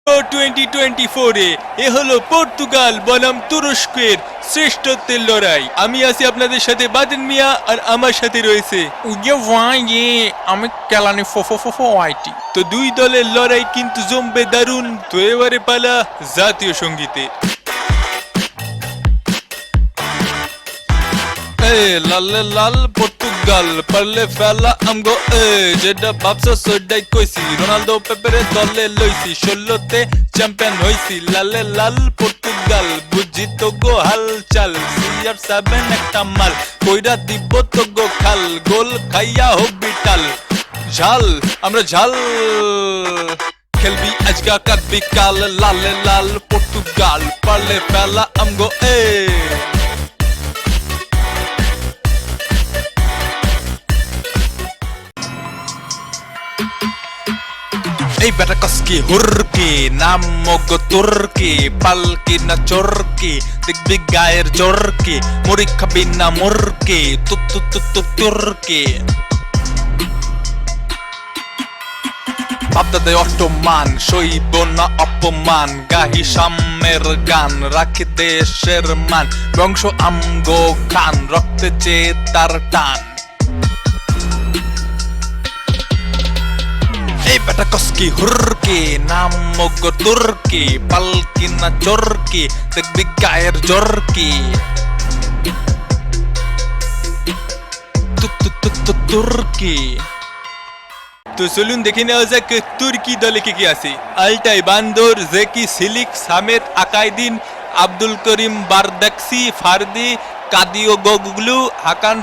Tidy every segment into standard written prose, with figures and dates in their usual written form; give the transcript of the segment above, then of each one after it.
2024 এ হলো পর্তুগাল বনাম তুরস্কের শ্রেষ্ঠত্বের লড়াই। আমি আছি আপনাদের সাথে বাদেন মিয়া, আর আমার সাথে রয়েছে আমি কেলানি ফো আইটি। তো দুই দলের লড়াই কিন্তু জমবে দারুণ। তো এবারে পালা জাতীয় সঙ্গীতে। লাল লাল পর্তুগাল পারলে ফেলা আমগো যেটা ভাবছো সেটাই কইছি। রোনালদো পেপেরে দলে লইছি, 16তে চ্যাম্পিয়ন হইছি। লালে লাল পর্তুগাল বুঝি তো গো হালচাল। CR7 একটা মাল কইরা দিব তো গো খাল। গোল খাইয়া হবি টাল ঝাল, আমরা ঝাল খেলবি আজকা কাটবি কাল। লালে লাল পর্তুগাল পারলে ফেলা আমগো এই বেটা কসকি হুরকি নাম মগ তুর্কি পালকি না চোরকি দেখবি গায়ের জোরকি মুড়ি খাবি না মুরকি তুর্কি বাপদাদে অটোমান সইব না অপমান গাহি সামের গান রাখি দেশের মান বংশ আমগো খান রক্তে চেয়ে তার টান। এই বেটা কসকি হুরকি নাম মগ তুর্কি পালকি না চোরকি দেখবি গায়ের জোরকি তুর্কি। তো চলুন দেখে নেওয়া যাক তুর্কি দলে কে আছে। আলটাই বান্দর, জেকি সিলিক, সামেত আকাইদিন, Abdul Karim বারদাক্সি, ফারদি Kadioglu, Hakan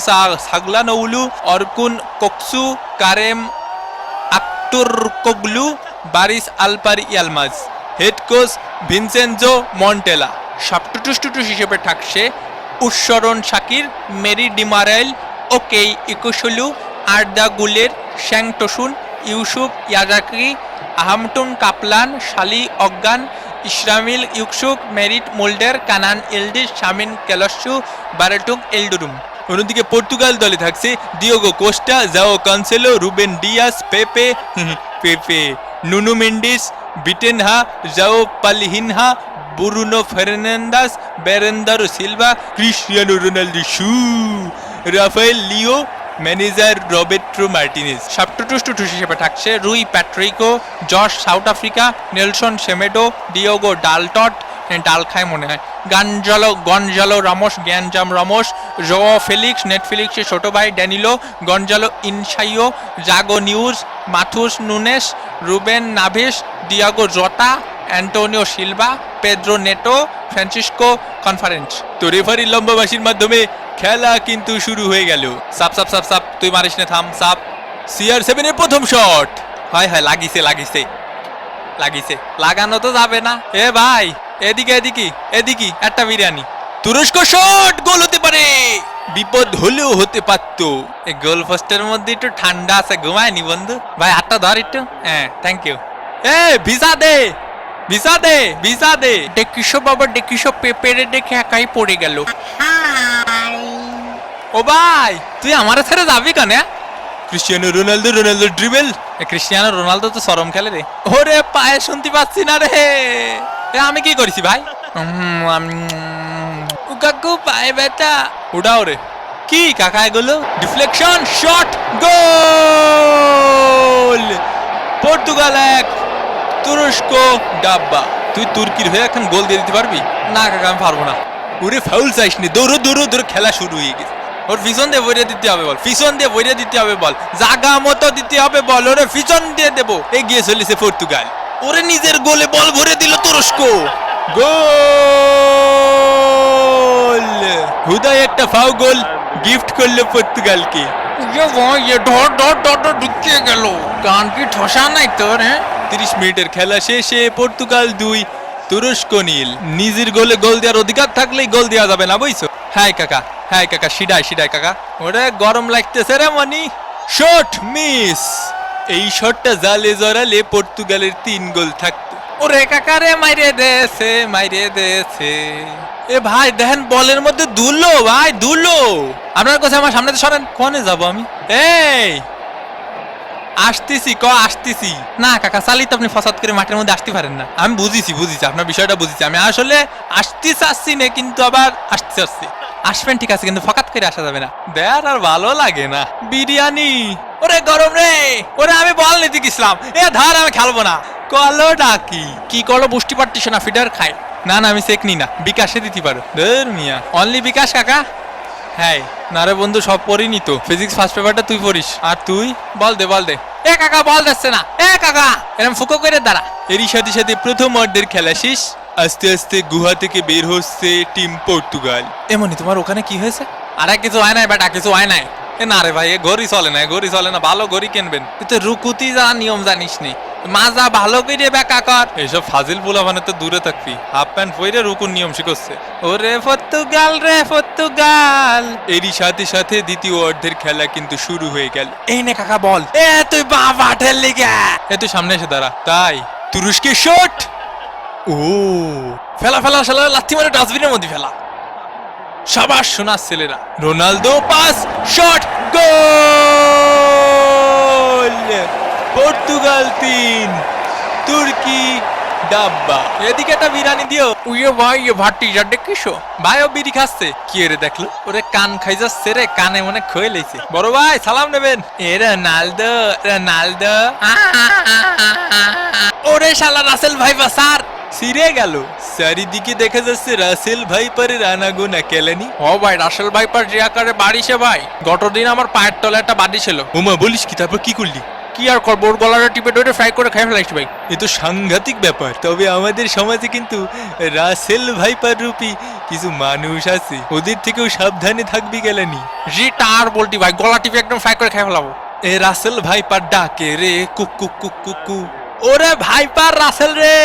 Calhanoglu, Orkun Kokcu, Kerem Akturkoglu, Baris Alper Yilmaz. Head coach Vincenzo Montella. Substitutes হিসেবে থাকছে উৎসরণ শাকির, মেরি ডিমারাইল, ওকেই ইকুসুলু, আর্দা গুলের, শ্যাংটসুন, Yusuf ইয়াজাকি, আহামটুন Kaplan, Salih Ozcan, Ismail Yuksek, Mert Muldur, Kenan Yildiz, Semih Kilicsoy, Bertug Yildirim. অন্যদিকে Portugal দলে থাকছে Diogo Costa, Joao Cancelo, Ruben Dias, Pepe Nuno Mendes, Vitinha, Joao Palhinha, Bruno Fernandes, Bernardo Silva, Cristiano Ronaldo, Rafael Leao, manager Roberto Martinez. Substitutes হিসেবে থাকছে Rui Patricio, George South Africa, Nelson Semedo, Diogo Dalot, ডাল খায় মনে হয়, Goncalo Ramos, গ্যানজাম Ramos, Joao Felix, নেটফিলিক্সের ছোট ভাই ড্যানিলো, গনজালো ইনসাইও, জাগো news, Matheus Nunes, Ruben Neves, Diogo Jota, Antonio Silva, Pedro Neto, Francisco কনফারেন্স। তো রেফারি লম্বাবাসীর মাধ্যমে খেলা কিন্তু শুরু হয়ে গেল। সাপ সাপ সাপ সাপ তুই মারিস না, থাম সাপ। CR7 এর প্রথম শট। হয় লাগিছে লাগানো তো যাবে না। এ ভাই এদিকে একটা বিরিয়ানি। তুরস্ক শট, গোল হতে পারে, বিপদ হলেও হতে পারত। এই গোল পোস্টের মধ্যে একটু ঠান্ডা আছে, ঘুমায়নি বন্ধু। ভাই হাতটা ধর একটু। হ্যাঁ থ্যাংক ইউ। ভিসা দে। ডেকিসো বাবা ডেকিসো পেপেরে দেখে একাই পড়ে গেল। ও ভাই তুই আমার ছেড়ে যাবি কেন? Cristiano Ronaldo dribble. Cristiano Ronaldo তো সরম খেলে রে। ওরে পায়ে শুনতে পাচ্ছি না রে। আমি কি করেছি ভাই? কাকু পায়ে ব্যথা। উঠাও রে। কি কাকা এগুলো? ডিফ্লেকশন শট, গোল। পর্তুগাল 1, তুরস্ক ডাব্বা। তুই তুর্কির হয়ে এখন গোল দিয়ে দিতে পারবি? না কাকা আমি পারবো না। ওরে ফাউল চাইস নি, দৌড়ো খেলা শুরু হয়ে গেছে। ওর পিছন দিয়ে বইরে দিতে হবে বল, জাগা মতো দিতে হবে বল। ওরে পিছন দিয়ে দেবো। এগিয়ে চলেছে পর্তুগাল। ওরে নিজের গোলে বল ভরে দিল তুরস্ক। গোল। হুদায় একটা ফাউ গোল গিফট করলো পর্তুগালকে। ঢুকিয়ে গেল। গান কি ঠসা নাই তোর? 30 মিনিটের খেলা শেষে পর্তুগাল 2, তুরস্ক 0। নিজের গোলে গোল দেওয়ার অধিকার থাকলেই গোল দেওয়া যাবে না, বুঝছো? হ্যাঁ কাকা সিডাই কাকা। ওরে গরম লাগতেছে রে মনি। Shot miss. এই শটটা জালে জড়ালে পর্তুগালের 3 গোল থাকতো। ওরে কাকা রে মাইরে দেছে। এ ভাই দেখেন বলের মধ্যে ধুলো। আপনার কাছে আমার সামনে সরেন। কোনে যাব আমি? আসতেছি আসতেছি। না কাকা চালিয়ে তো আপনি ফসাদ করে মাঠের মধ্যে আসতে পারেন না। আমি বুঝিছি আপনার বিষয়টা বুঝিছি। আমি আসলে আসতে চাচ্ছি না, কিন্তু আবার আসতে চাচ্ছি। আসবেন ঠিক আছে, কিন্তু ফকাত করে আসা যাবে না। দেয়ার আর ভালো লাগে না। বিরিয়ানি ওরে গরম রে, ওরে আমি বল নিতে গেছিলাম, এ ধর আমি খেলবো না। কলো ডাকি কি করলো, বুঝতে পারতিস না, ফিডার খাই। না আমি চেক নি না, বিকাশে দিতে পারো। ধর মিয়া, অনলি বিকাশ কাকা। হ্যাঁ না রে বন্ধু, সব পড়িনি তো। ফিজিক্স ফার্স্ট পেপারটা তুই পড়িস, আর তুই বল দে। এ কাকা বল যাচ্ছে না, এ কাকা এরকম ফুকো করে দাঁড়া। এরই সাথে সাথে প্রথম অর্ধের খেলা শেষ। আস্তে আস্তে গুহা থেকে বের হচ্ছে টিম পর্তুগাল। এমনই তোমার ওখানে কি হয়েছে? আরে কিছু হয় নাই বেটা, কিছু হয় নাই। এ না রে ভাই, এ ঘড়ি চলে না, ভালো ঘড়ি কিনবেন। তুই তো রুকুতি যা নিয়ম জানিস নি, মাজা ভালো করে বেকা কর। এইসব ফাজিল পোলাপানে তো দূরে থাকবি। হাফ প্যান্ট পরে রুকুর নিয়ম শিখছে। ওরে পর্তুগাল রে পর্তুগাল। এরই সাথে সাথে দ্বিতীয় অর্ধের খেলা কিন্তু শুরু হয়ে গেল। এই নে কাকা বল। এ তুই বাবা ঠেললি গে। এ তুই সামনে এসে দাঁড়া। তাই তুরস্কের শট। ও ফেলা লাথি মারে ডাস্টবিনের মধ্যে ফেলা। সাবাস সোনার ছেলেরা। রোনালদো পাস, শট, গোল। পর্তুগাল 3, তুর্কি ডাব্বা। এদিকে একটা বিরিয়ানি দিও। উইয়ে ভাই, এ ভাটি যা দেখিসো ভাই, ও বিড়ি খাচ্ছে। কি রে দেখলো, ওরে কান খাই যাচ্ছে রে, কানে মনে খয়ে লেছে। বড় ভাই সালাম নেবেন। এ রোনালদো। ওরে শালা রাসেল ভাই বাসার সিরে গেল। চারিদিকে দেখা যাচ্ছে রাসেল ভাইপারের আনাগোনা কেলেনি। ও ভাই, রাসেল ভাইপার যে আকারে বাড়িছে ভাই, গতদিন আমার পায়ের তলে একটা বাড়ি ছিল। ওমা বলিস কি, তারপর কি করলি? কি আর করবো, ওর গলাটা টিপে ধরে ফ্রাই করে খাই ফেলাইছি ভাই। এ তো সাংঘাতিক ব্যাপার। তবে আমাদের সমাজে কিন্তু রাসেল ভাইপার রূপী কিছু মানুষ আছে, ওদের থেকেও সাবধানে থাকবি গেলেনি। জি তার বলটি ভাই, গলা টিপে একদম ফ্রাই করে খাই ফেলাবো। এ রাসেল ভাইপার ডাকে রে, কুক কুক কুক কুক কু। ওরে ভাইপার রাসেল রে।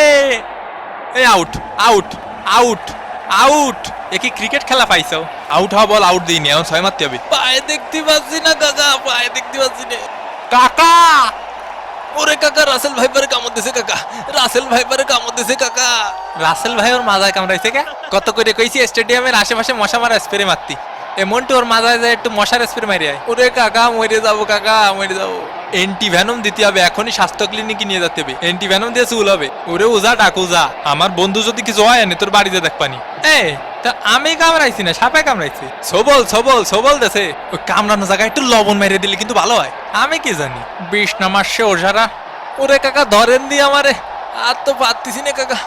এই আউট আউট আউট আউট। এ কি ক্রিকেট খেলা পাইছো? আউট হওয়া বল আউট দিইনি, এখন 6 মারতে হবে। পায়ে দেখতে পাচ্ছি না কাকা, পায়ে দেখতে পাচ্ছি না কাকা। ওরে কাকা, রাসেল ভাইপারে কামড় দিছে কাকা, রাসেল ভাইপারে কামড় দিছে কাকা। রাসেল ভাই ওর মাজায় কামড়াইছে কে? কত করে কইছি স্টেডিয়ামের আশেপাশে মশা মারা স্প্রে মারতি। এমনটি ওর মাজায় যায় একটু মশার স্প্রে মারি আয়। ওরে কাকা মরে যাবো, কাকা মরে যাবো। এন্টি ভ্যানম দিতে হবে, এখনই স্বাস্থ্য ক্লিনিকে নিয়ে যেতে হবে। এন্টি ভ্যানম দিয়ে চুল হবে। ওরে ওজা ডাক ওজা। আমার বন্ধু যদি কিছু হয় না তোর বাড়িতে দেখ পানি। এ তা আমি কামড়াইছি না, সাপে কামড়াইছি। সবল দেছে। ওই কামড়ানো জায়গায় একটু লবণ মেরে দিলে কিন্তু ভালো হয়। আমি কি জানি, বিষ নামাসে ওঝারা। ওরে কাকা ধরেন দি আমারে, আর তো পারতিস না কাকা।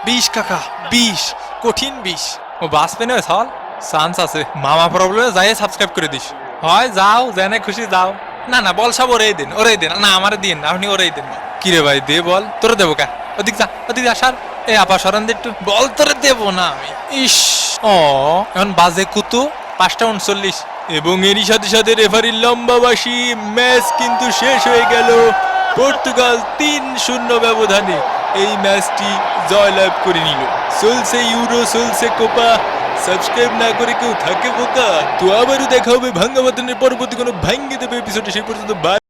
বিষ কাকা, বিষ, কঠিন বিষ। ও বাস পেনে সল চান্স আছে। মামা প্রবলেমে যাই সাবস্ক্রাইব করে দিস। হয় যাও, জেনে খুশি যাও। না বল সব ওরেই দেন। না আমারে দিন, আপনি ওরেই দেন। কি রে ভাই দে বল, তোরে দেবো কা? ওদিক যা সার। এ আপা সরান দে একটু, বল তোরে দেবো না আমি। ইস ও এখন বাজে কুতু 5:39। এবং এরই সাথে সাথে রেফারির লম্বা বাঁশি। ম্যাচ কিন্তু শেষ হয়ে গেল। পর্তুগাল 3-0 ব্যবধানে এই ম্যাচটি জয়লাভ করে নিল। চলছে ইউরো, চলছে কোপা। সাবস্ক্রাইব না করে কেউ থাকে বোকা? তো আবারও দেখা হবে ভাঙ্গা বাদনের পরবর্তী কোনো ভাঙ্গে দেবে এপিসোডে। সেই পর্যন্ত বাই।